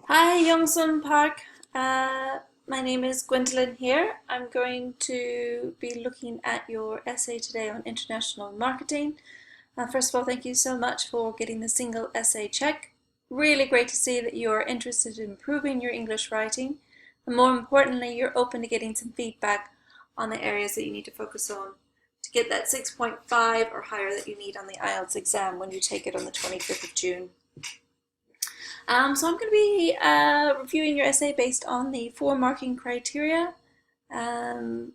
Hi, Youngsun Park. My name is Gwendolyn here. I'm going to be looking at your essay today on international marketing. First of all, thank you so much for getting the single essay check. Really great to see that you're interested in improving your English writing. And more importantly, you're open to getting some feedback on the areas that you need to focus on to get that 6.5 or higher that you need on the IELTS exam when you take it on the 25th of June. So I'm going to be reviewing your essay based on the 4 marking criteria. So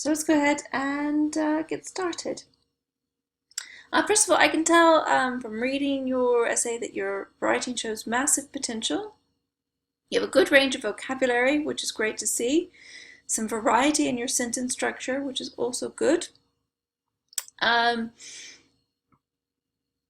let's go ahead and get started. First of all, I can tell from reading your essay that your writing shows massive potential. You have a good range of vocabulary, which is great to see. Some variety in your sentence structure, which is also good.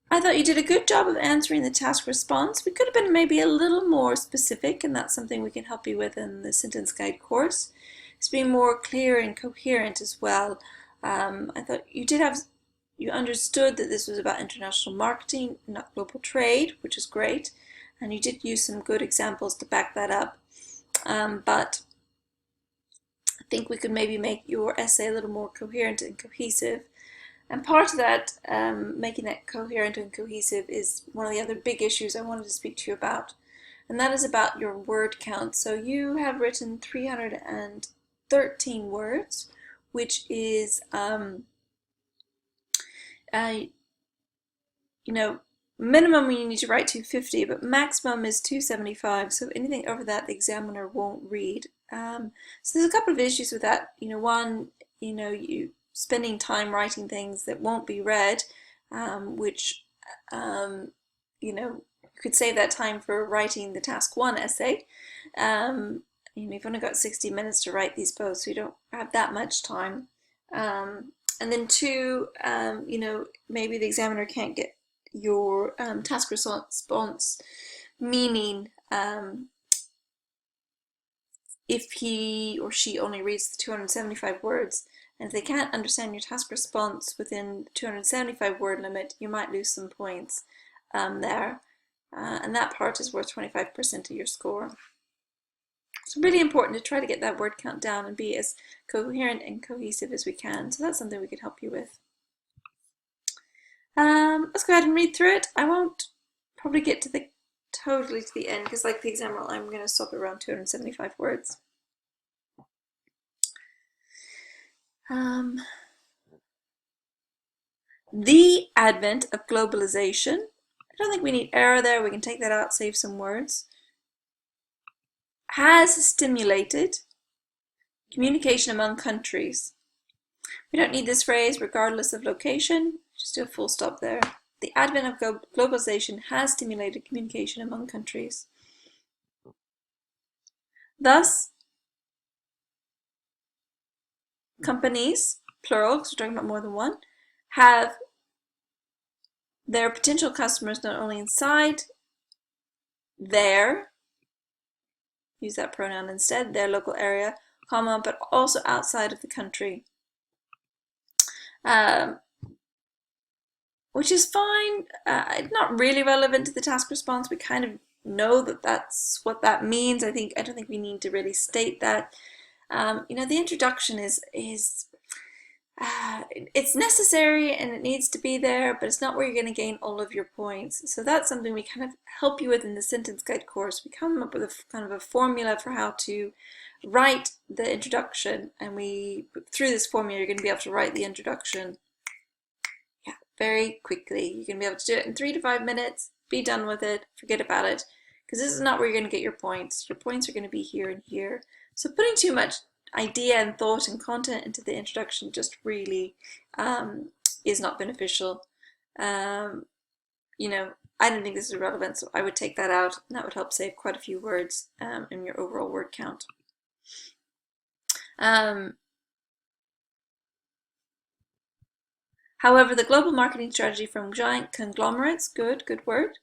I thought you did a good job of answering the task response. We could have been maybe a little more specific, and that's something we can help you with in the sentence guide course. It's being more clear and coherent as well. I thought you understood that this was about international marketing, not global trade, which is great. And you did use some good examples to back that up. But I think we could maybe make your essay a little more coherent and cohesive. And part of that, making that coherent and cohesive, is one of the other big issues I wanted to speak to you about. And that is about your word count. So you have written 313 words, which is, minimum you need to write 250, but maximum is 275. So anything over that, the examiner won't read. So there's a couple of issues with that. One, you spending time writing things that won't be read, which, you could save that time for writing the task 1 essay. You've only got 60 minutes to write these both, so you don't have that much time. And then 2, maybe the examiner can't get your task response meaning if he or she only reads the 275 words. And if they can't understand your task response within the 275 word limit, you might lose some points there. And that part is worth 25% of your score. So really important to try to get that word count down and be as coherent and cohesive as we can. So that's something we could help you with. Let's go ahead and read through it. I won't probably get to totally to the end, because like the exam rule, I'm going to stop around 275 words. The advent of globalization. I don't think we need error there. We can take that out, save some words. Has stimulated communication among countries. We don't need this phrase regardless of location. Just do a full stop there. The advent of globalization has stimulated communication among countries. Thus, companies, plural, because we're talking about more than one, have their potential customers not only inside their, use that pronoun instead, their local area, comma, but also outside of the country. Which is fine. It's not really relevant to the task response. We kind of know that that's what that means. I don't think we need to really state that. The introduction is it's necessary and it needs to be there, but it's not where you're going to gain all of your points. So that's something we kind of help you with in the sentence guide course. We come up with a kind of a formula for how to write the introduction, and through this formula you're going to be able to write the introduction very quickly. You're going to be able to do it in 3 to 5 minutes, be done with it, forget about it, because this is not where you're going to get your points. Your points are going to be here and here. So putting too much idea and thought and content into the introduction just really is not beneficial. I don't think this is relevant, so I would take that out, and that would help save quite a few words in your overall word count. However, the global marketing strategy from giant conglomerates, good word,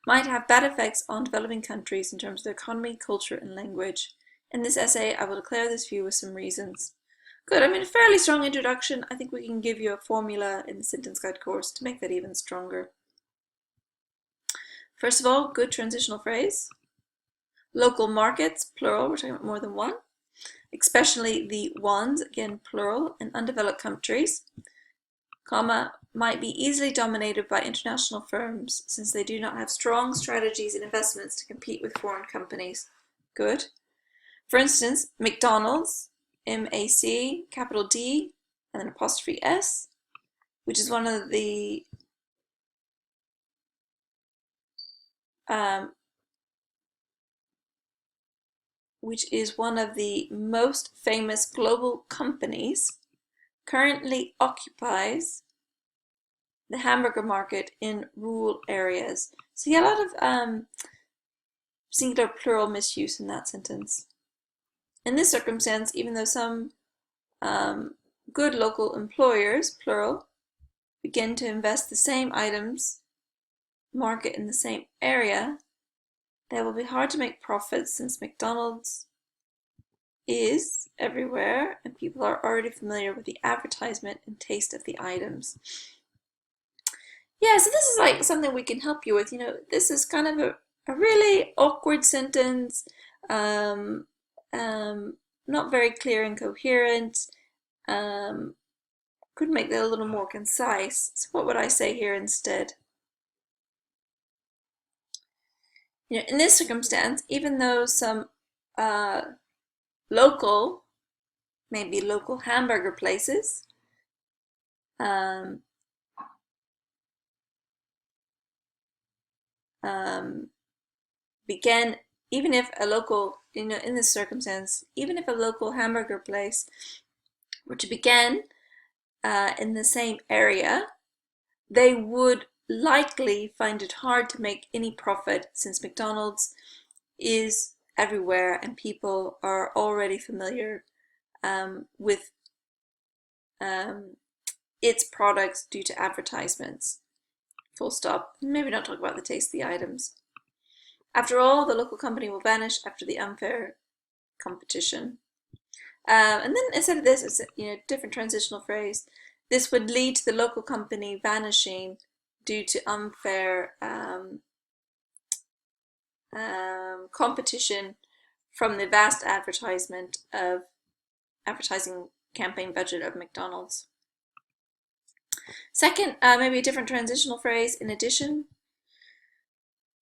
might have bad effects on developing countries in terms of their economy, culture, and language. In this essay, I will declare this view with some reasons. Good, a fairly strong introduction. I think we can give you a formula in the sentence guide course to make that even stronger. First of all, good transitional phrase. Local markets, plural, we're talking about more than one. Especially the ones, again plural, in undeveloped countries, comma, might be easily dominated by international firms since they do not have strong strategies and investments to compete with foreign companies. Good. For instance, McDonald's, M-A-C, capital D, and then apostrophe S, which is one of the most famous global companies, currently occupies the hamburger market in rural areas. So you get a lot of singular plural misuse in that sentence. In this circumstance, even though some good local employers, plural, begin to invest the same items market in the same area, they will be hard to make profits since McDonald's is everywhere and people are already familiar with the advertisement and taste of the items. Yeah, so this is like something we can help you with. You know, this is kind of a really awkward sentence, um, not very clear and coherent. Could make that a little more concise. So what would I say here instead? You know, in this circumstance, even though some local, maybe local hamburger places, began, even if a local, you know, in this circumstance, even if a local hamburger place were to begin in the same area, they would likely find it hard to make any profit since McDonald's is everywhere and people are already familiar with its products due to advertisements. Full stop. Maybe not talk about the taste of the items. After all, the local company will vanish after the unfair competition. And then instead of this, it's a different transitional phrase. This would lead to the local company vanishing due to unfair competition from the vast advertising campaign budget of McDonald's. Second, maybe a different transitional phrase. In addition,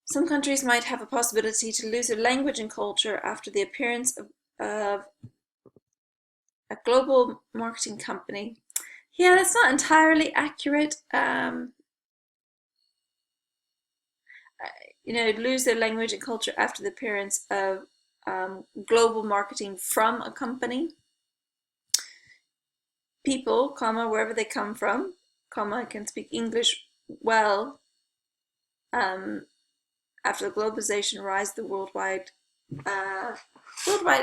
some countries might have a possibility to lose their language and culture after the appearance of a global marketing company. Yeah, that's not entirely accurate. Lose their language and culture after the appearance of global marketing from a company. People, comma, wherever they come from, comma, can speak English well after the globalization rise of the worldwide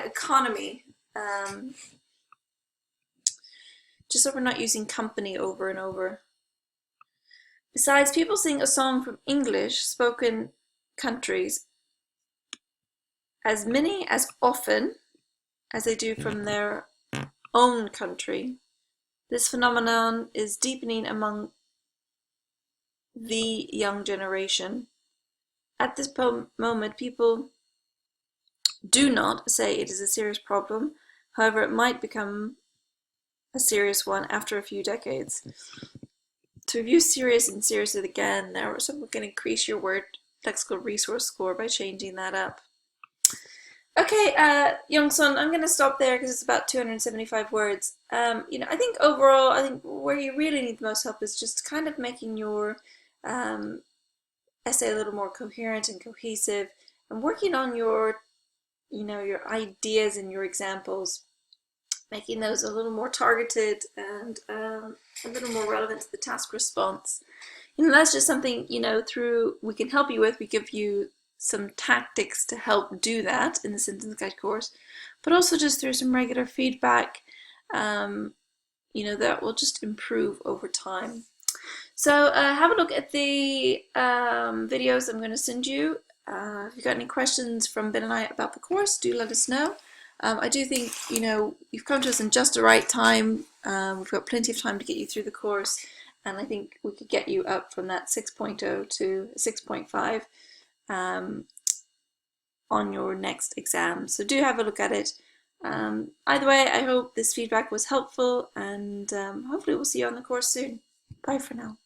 economy. Just so we're not using company over and over. Besides, people sing a song from English spoken countries as often as they do from their own country. This phenomenon is deepening among the young generation. At this moment, people do not say it is a serious problem. However, it might become a serious one after a few decades. To review serious and serious it again, now we can increase your word lexical resource score by changing that up. Okay, Youngsun, I'm going to stop there because it's about 275 words. I think overall, where you really need the most help is just kind of making your essay a little more coherent and cohesive, and working on your ideas and your examples, making those a little more targeted and a little more relevant to the task response. That's just something, we can help you with. We give you some tactics to help do that in the sentence guide course, but also just through some regular feedback, that will just improve over time. So have a look at the videos I'm going to send you. If you've got any questions from Ben and I about the course, do let us know. I do think, you've come to us in just the right time. We've got plenty of time to get you through the course, and I think we could get you up from that 6.0 to 6.5 on your next exam. So do have a look at it. Either way, I hope this feedback was helpful, and hopefully we'll see you on the course soon. Bye for now.